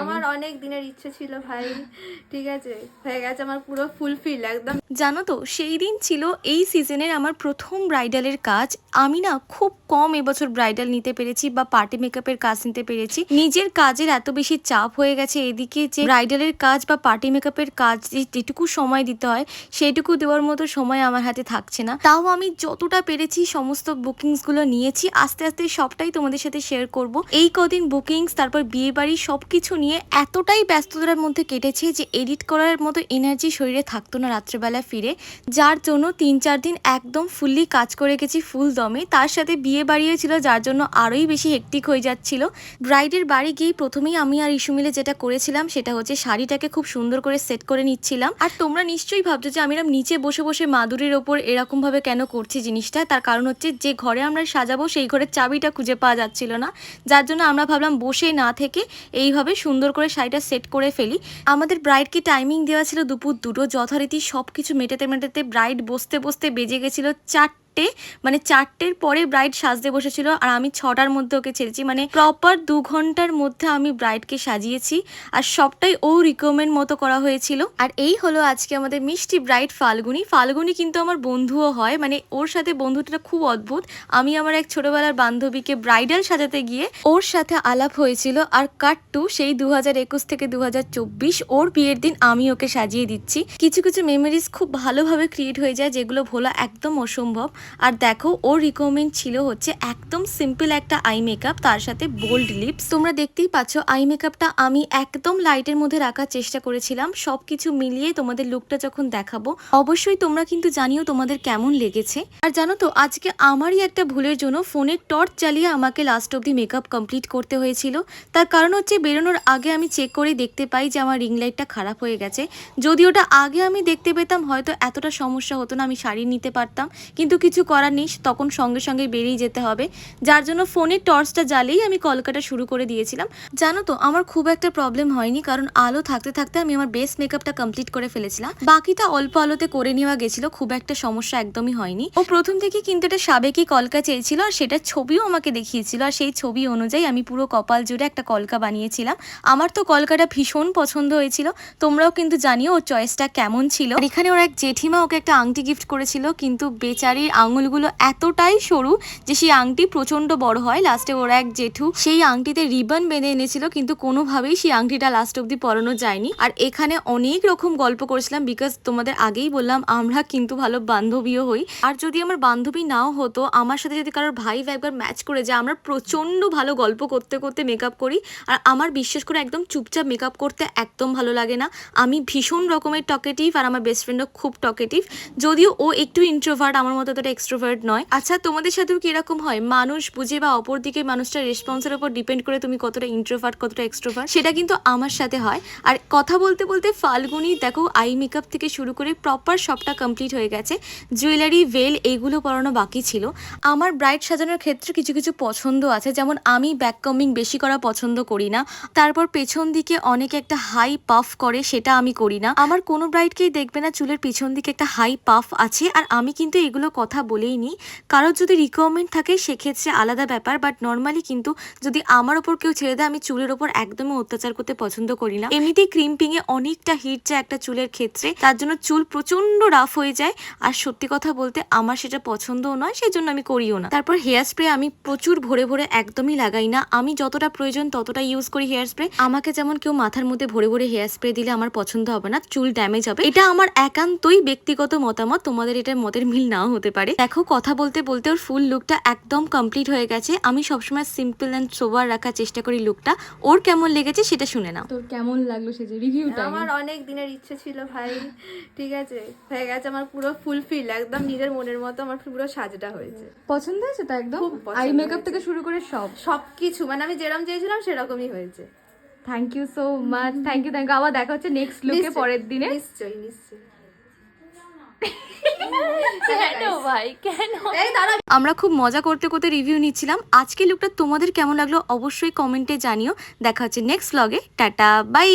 আমার অনেক দিনের ইচ্ছে ছিল ভাই, ঠিক আছে, হয়ে গেছে আমার পুরো ফুলফিল একদম। জানো তো সেই দিন ছিল এই সিজনের আমার প্রথম ব্রাইডালের কাজ। আমি না খুব কম এবছর ব্রাইডাল নিতে পেরেছি বা পার্টি মেকআপের কাজ নিতে পেরেছি। নিজের কাজের এত বেশি চাপ হয়ে গেছে এদিকে যে ব্রাইডালের কাজ বা পার্টি মেকআপের কাজ যেটুকু সময় দিতে হয় সেইটুকু দেওয়ার মতো সময় আমার হাতে থাকছে না। তাও আমি যতটা পেরেছি সমস্ত বুকিংসগুলো নিয়েছি, আস্তে আস্তে সবটাই তোমাদের সাথে শেয়ার করব। এই কদিন বুকিংস তারপর বিয়ে বাড়ি সবকিছু নিয়ে এতটাই ব্যস্ততার মধ্যে কেটেছে যে এডিট করার মতো এনার্জি শরীরে থাকতো না রাত্রেবেলা ফিরে, যার জন্য 3-4 দিন একদম ফুললি কাজ করে গেছি ফুল দমে। তার সাথে বিয়ে বাড়িও ছিল, যার জন্য আরোই বেশি হেক্টিক হয়ে যাচ্ছিল। ব্রাইডের বাড়ি গিয়ে প্রথমেই আমি আর ইস্যু মিলে যেটা করেছিলাম সেটা হচ্ছে শাড়িটাকে খুব সুন্দর করে সেট করে নিচ্ছিলাম। আর তোমরা নিশ্চয়ই ভাবছো যে আমি নিচে বসে বসে মাদুরের ওপর এরকম ভাবে কেন করছি জিনিসটা। তার কারণ হচ্ছে যে ঘরে আমরা সাজাবো সেই ঘরের চাবিটা খুঁজে পাওয়া যাচ্ছিল না, যার জন্য আমরা ভাবলাম বসে না থেকে এইভাবে সুন্দর করে শাড়িটা সেট করে ফেলি। আমাদের ব্রাইডকে টাইমিং দেওয়া ছিল দুপুর 2টো। যথারীতি সব কিছু মেটাতে মেটাতে ব্রাইড বসতে বসতে বেজে গেছিলো 4টে। মানে 4টের পরে ব্রাইড সাজতে বসেছিল আর আমি 6টার মধ্যে ওকে ছেড়েছি। মানে প্রপার 2 ঘন্টার মধ্যে আমি ব্রাইডকে সাজিয়েছি আর সবটাই ও রিকমেন্ড মতো করা হয়েছিল। আর এই হলো আজকে আমাদের মিষ্টি ব্রাইড ফাল্গুনি। ফাল্গুনি কিন্তু আমার বন্ধুও হয়, মানে ওর সাথে বন্ধুটা খুব অদ্ভুত। আমি আমার এক ছোটবেলার বান্ধবীকে ব্রাইডাল সাজাতে গিয়ে ওর সাথে আলাপ হয়েছিল। আর কাট টু সেই 2021 থেকে 2024 ওর বিয়ের দিন আমি ওকে সাজিয়ে দিচ্ছি। কিছু কিছু মেমোরিজ খুব ভালোভাবে ক্রিয়েট হয়ে যায় যেগুলো ভোলা একদম অসম্ভব। আর দেখো ওর রিকমেন্ড ছিল হচ্ছে একদম সিম্পল একটা আই মেকআপ, তার সাথে বোল্ড লিপস। তোমরা দেখতেই পাচ্ছ আই মেকআপটা আমি একদম লাইটের মধ্যে রাখার চেষ্টা করেছিলাম। সবকিছু মিলিয়ে তোমাদের লুকটা যখন দেখাবো অবশ্যই তোমরা কিন্তু জানিও তোমাদের কেমন লেগেছে। আর জানো তো আজকে আমারই একটা ভুলের জন্য ফোনের টর্চ জ্বালিয়ে আমাকে লাস্ট অব্দি মেকআপ কমপ্লিট করতে হয়েছিল। তার কারণ হচ্ছে বেরোনোর আগে আমি চেক করে দেখতে পাই যে আমার রিং লাইটটা খারাপ হয়ে গেছে। যদি ওটা আগে আমি দেখতে পেতাম হয়তো এতটা সমস্যা হতো না, আমি শাড়ি নিতে পারতাম। কিন্তু কিছু করার নেই, তখন সঙ্গে সঙ্গে বেরিয়ে যেতে হবে, যার জন্য ফোনের টর্চটা জ্বালিয়েই আমি কলকাটা শুরু করে দিয়েছিলাম। জানো তো আমার খুব একটা প্রবলেম হয়নি, কারণ আলো থাকতে থাকতে আমি আমার বেস মেকআপটা কমপ্লিট করে ফেলেছিলাম। বাকিটা অল্প আলোতে করে নেওয়া গেছিল, খুব একটা সমস্যা একদমই হয়নি। ও প্রথম থেকে কিন্তু একটা সাবেকি কলকা চেয়েছিল আর সেটার ছবিও আমাকে দেখিয়েছিল। আর সেই ছবি অনুযায়ী আমি পুরো কপাল জুড়ে একটা কলকা বানিয়েছিলাম। আমার তো কলকাটা ভীষণ পছন্দ হয়েছিল, তোমরাও কিন্তু জানিও ওর চয়েসটা কেমন ছিল। আর এখানে ওর এক জেঠিমা ওকে একটা আংটি গিফট করেছিল, কিন্তু বেচারির আঙুলগুলো এতটাই সরু যে সেই আংটি প্রচন্ড বড় হয়। লাস্টে ওর এক জেঠু সেই আংটিতে রিবন বেঁধে এনেছিল, কিন্তু কোনোভাবেই সেই আংটিটা লাস্ট অব্দি পরানো যায়নি। আর এখানে অনেক রকম গল্প করেছিলাম, বিকজ তোমাদের আগেই বললাম আমরা কিন্তু ভালো বান্ধবীও হই। আর যদি আমার বান্ধবী নাও হতো, আমার সাথে যদি কারোর ভাইব একবার ম্যাচ করে যায়, আমরা প্রচন্ড ভালো গল্প করতে করতে মেকআপ করি। আর আমার বিশ্বাস করে একদম চুপচাপ মেকআপ করতে একদম ভালো লাগে না। আমি ভীষণ রকমের টকেটিভ আর আমার বেস্ট ফ্রেন্ডও খুব টকেটিভ, যদিও ও একটু ইন্ট্রোভার্ট, আমার মতো এতটা এক্সট্রোভার্ট নয়। আচ্ছা তোমাদের সাথেও কি এরকম হয়? মানুষ বুঝে বা অপর দিকে মানুষটার রেসপন্সের উপর ডিপেন্ড করে তুমি কতটা ইন্ট্রোভার্ট কতটা এক্সট্রোভার্ট, সেটা কিন্তু আমার সাথে হয়। আর কথা বলতে বলতে ফাল্গুনি দেখো আই মেকআপ থেকে শুরু করে প্রপার সবটা কমপ্লিট হয়ে গেছে। জুয়েলারি ভেল এইগুলো পরানো বাকি ছিল। আমার ব্রাইড সাজানোর ক্ষেত্রে কিছু কিছু পছন্দ আছে, যেমন আমি ব্যাক কমিং বেশি করা পছন্দ করি না। তারপর পেছন দিকে অনেকে একটা হাই পাফ করে, সেটা আমি করি না। আমার কোনো ব্রাইডকেই দেখবে না চুলের পিছন দিকে একটা হাই পাফ আছে, আর আমি কিন্তু এগুলো কথা বলেই নি। কারোর যদি রিকোয়ারমেন্ট থাকে সেক্ষেত্রে আলাদা ব্যাপার, বাট নর্মালি কিন্তু যদি আমার ওপর কেউ ছেড়ে দেয় আমি চুলের ওপর একদমই অত্যাচার করতে পছন্দ করি না। এমনিতেই ক্রিম্পিং এ অনেকটা হিট যায় একটা চুলের ক্ষেত্রে, তার জন্য চুল প্রচন্ড রাফ হয়ে যায়। আর সত্যি কথা বলতে আমার সেটা পছন্দও নয়, সেই জন্য আমি করিও না। তারপর হেয়ার স্প্রে আমি প্রচুর ভরে ভরে একদমই লাগাই না, আমি যতটা প্রয়োজন ততটা ইউজ করি হেয়ার স্প্রে। আমাকে যেমন কেউ মাথার মধ্যে ভরে ভরে হেয়ার স্প্রে দিলে আমার পছন্দ হবে না, চুল ড্যামেজ হবে। এটা আমার একান্তই ব্যক্তিগত মতামত, তোমাদের এটা মতের মিল নাও হতে পারে। দেখো কথা বলতে বলতে ওর ফুল লুকটা একদম কমপ্লিট হয়ে গেছে। আমি সবসময় সিম্পল অ্যান্ড সোবার রাখার চেষ্টা করি লুকটা। ওর কেমন লেগেছে সেটা শুনে নাও। তোর কেমন লাগলো সে যে রিভিউটা? আমার অনেক দিনের ইচ্ছে ছিল ভাই, ঠিক আছে, হয়ে গেছে আমার পুরো ফুলফিল একদম নিজের মনের মতো আমার পুরো সাজটা হয়েছে। পছন্দ হয়েছে তো একদম? খুব পছন্দ আই মেকআপ হয়েছে। থেকে শুরু করে সবকিছু মানে আমি যেরকম চেয়েছিলাম সেরকমই হয়েছে। Thank you so much, thank you. আবার দেখা হচ্ছে নেক্সট লুকে পরের দিনে। নিশ্চয়ই নিশ্চয়ই। কেন ভাই কেন? আমরা খুব মজা করতে করতে রিভিউ নিচ্ছিলাম। আজকে লুকটা তোমাদের কেমন লাগলো অবশ্যই কমেন্টে জানিও। দেখা হচ্ছে নেক্সট ব্লগে। Tata bye.